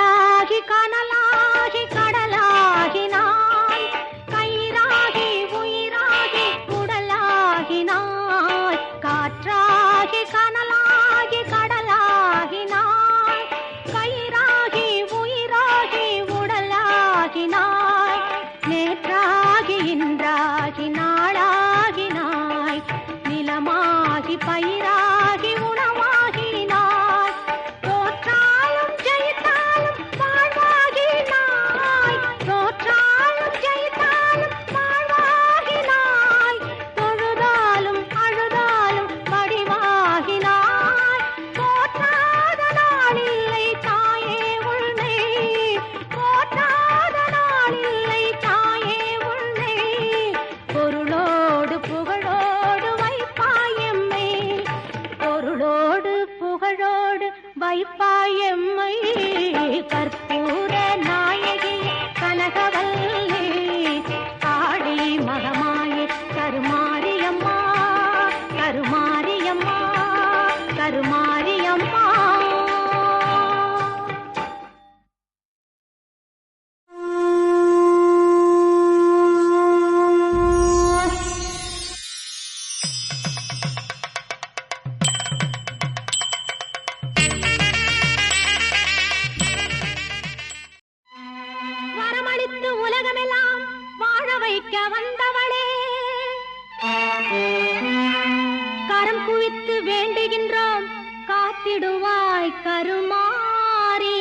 காற்றாகி கனலாகி கடலாகினாய், கயிறாகி உயிராகி உடலாகினாய். காற்றாகி கனலாகி கடலாகினாய், கயிறாகி உயிராகி உடலாகினாய். நேற்றாகி இன்றாகி நாளாகினாய், நிலமாகி பயிராகி உணவாகினாய். தோற்றாலும் ஜெயித்தாலும் வாழ்வாகினாய், தோற்றாலும் ஜெயித்தாலும் வாழ்வாகினாய். தொழுதாலும் அழுதாலும் வடிவாகினாய். போற்றாத நாளில்லை தாயே உன்னை, போற்றாத நாளில்லை தாயே உன்னை. பொருளோடு புகழோடு வைப்பாயம்மை, பொருளோடு புகழோடு வைப்பாயம்மை. கற்பூர நாயகி கனகவல்லி, ஆடி மகமாயி கருமாரியம்மா, கருமாரியம்மா, கருமாரியம்மா. வரமளித்து உலகமெல்லாம் வாழ வைக்க வந்தவளே, கரம் குவித்து வேண்டுகின்றோம் காத்திடுவாய் கருமாரி,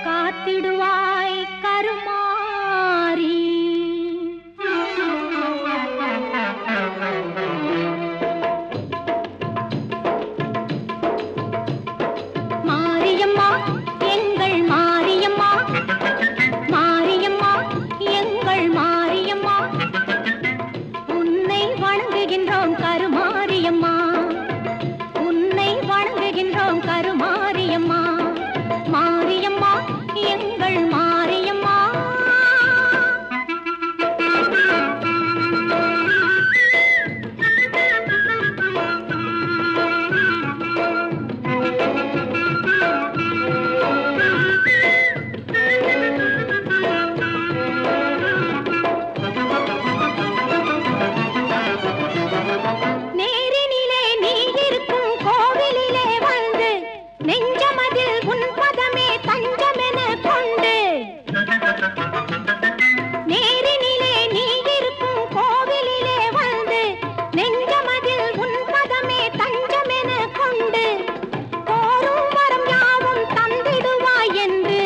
காத்திடுவாய் கருமாரி. மாரியம்மா எங்கள் மாரியம்மா, மாரியம்மா எங்கள் மாரியம்மா, உன்னை வணங்குகின்றோம் கருமாரியம்மா, உன்னை வணங்குகின்றோம் கருமாரியம்மா. மாரியம்மா எங்கள் மாரியம்மா. நேரினிலே நீ இருக்கும் கோவிலிலே வந்து, நெஞ்சமதில் உன் பதமே தஞ்சமென கொண்டு. நேரினிலே நீ இருக்கும் கோவிலிலே வந்து, நெஞ்சமதில் உன் பதமே தஞ்சமென கொண்டு. கோரும் வரம் யாவும் தந்திடுவாய் என்று,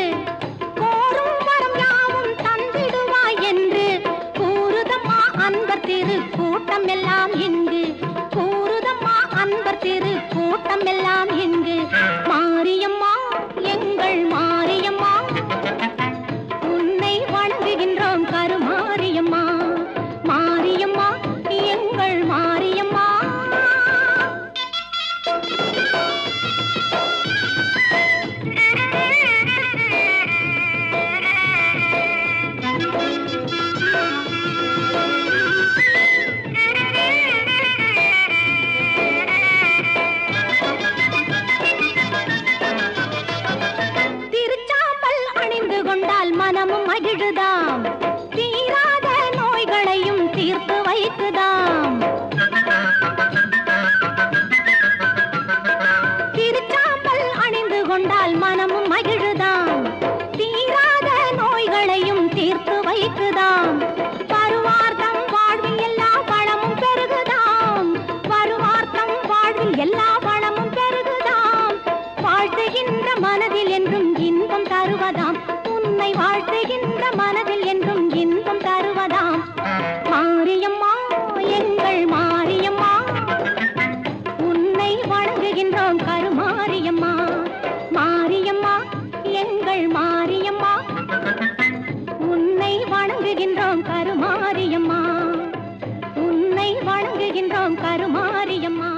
கோரும் வரம் யாவும் தந்திடுவாய் என்று கூறுதம்மா அன்பர் திரு கூட்டம் எல்லாம் இங்கு, கூறுதம்மா அன்பர் திரு கூட்டம் எல்லாம் இங்கு. மாரியம்மா எங்கள் மாரியம்மா, உன்னை வணங்குகின்றோம் கருமாரியம்மா, மாரியம்மா எங்கள் மாரியம்மா. திருச்சாம்பல் அணிந்து கொண்டால் மனமும் மகிழுதாம், தீராத நோய்களையும் தீர்த்து வைக்குதாம். திருச்சாம்பல் அணிந்து கொண்டால் மனமும் மகிழுதாம், தீராத நோய்களையும் தீர்த்து வைக்குதாம். வருவார்த்தம் வாழ்வில் எல்லா வளமும் பெருகுதாம், வருவார்த்தம் வாழ்வில் எல்லா வளமும் பெருகுதாம். வாழ்த்துகின்ற மனதில் என்றும் இன்பம் தருவதாம், உன்னை வாழ்த்துகின்ற மனதில் என்றும் இன்பம் தருவதாம். மாரியம்மா எங்கள் மாரியம்மா, உன்னை வணங்குகின்றோம் கருமாரியம்மா, மாரியம்மா எங்கள் மாரியம்மா, உன்னை வணங்குகின்றோம் கருமாரியம்மா, உன்னை வணங்குகின்றோம் கருமாரியம்மா.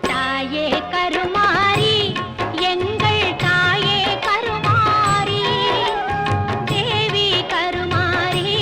தாயே கருமாரி எங்கள் தாயே கருமாரி, தேவி கருமாரி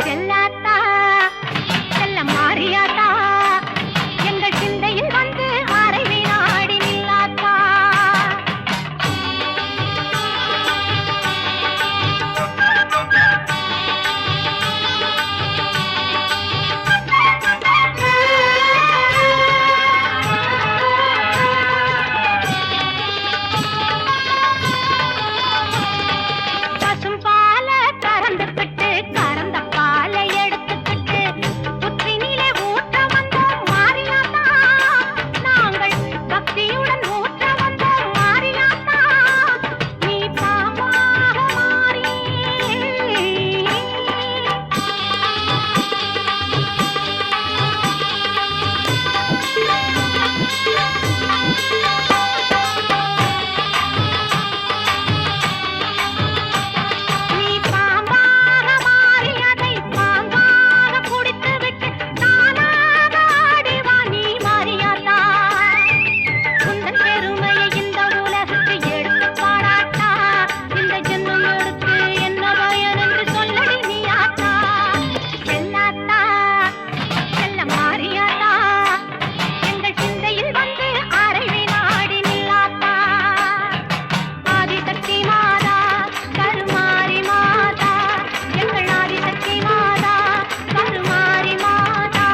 செல்லாத்தா செல்ல மாறியாத்தா எங்கள் சிந்தையில் வந்து அரை வினாடி நில்லாத்தா. பசும் பால கறந்துக்கிட்டு கறந்த பாலை எடுத்துக்கிட்டு புற்றினிலே ஊற்ற வந்தோம் மாறியாத்தா. நாங்கள் பக்தியுடன் ஊற்ற வந்தோம் மாறியாத்தா. நீ பாம்பாக மாறி நீ பாம்பாக மாறி அதை பாம்பாக குடித்து விட்டு தானாக ஆடிவா நீ மாறியாத்தா. உந்தன் பெருமையை இந்த உலகுக்கு எடுத்து பாராட்டா. இந்த ஜென்மம் எடுத்து என்ன பயன் என்று சொல்லடி நீ ஆத்தா. செல்லாத்தா செல்ல மாறியாத்தா எங்கள் சிந்தையில் வந்து அரை வினாடி நில்லாத்தா. ஆதிசக்தி மாதா கருமாரி மாதா எங்கள் ஆதிசக்தி மாதா கருமாரி மாதா.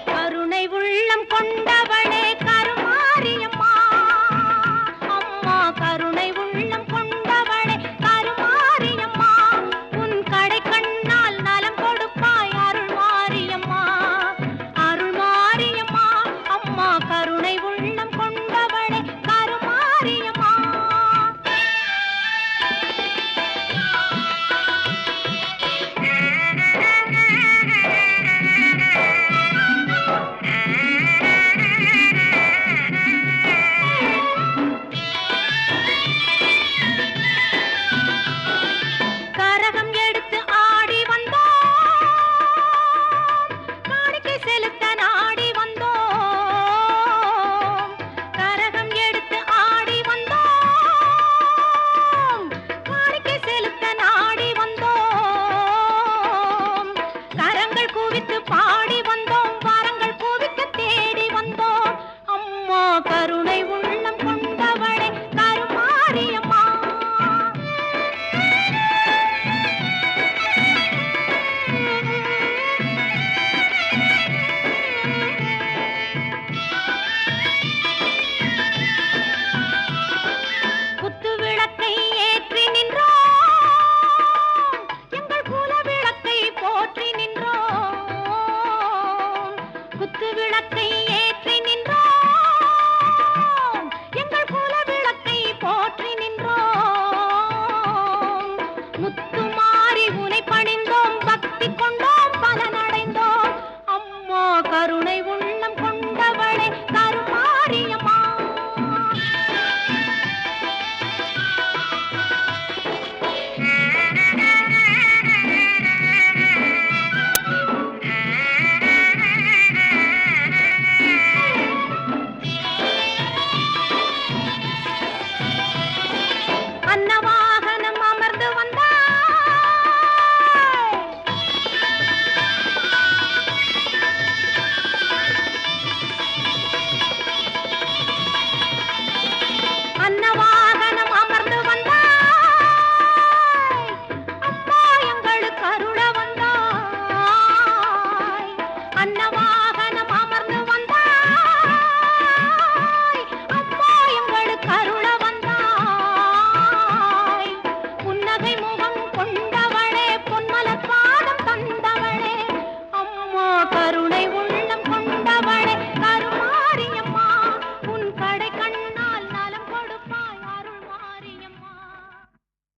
கருணை உள்ளம் கொண்டவளே கருமாரியம்மா அம்மா. கருணை உள்ளம் கொண்டவளே கருமாரியம்மா. உன் கடை கண்ணால் நலம் கொடுப்பாய் அருள் மாரியம்மா. அருள் மாரியம்மா அம்மா. கருணை உள்ளம் கொண்டவளே கருமாரியம்மா. கரகம் எடுத்து ஆடி வந்தோம் காணிக்கை செலுத்த நாடி வந்தோம். கரகம் எடுத்து ஆடி வந்தோம் காணிக்கை செலுத்த நாடி வந்தோம். கரங்கள் குவித்து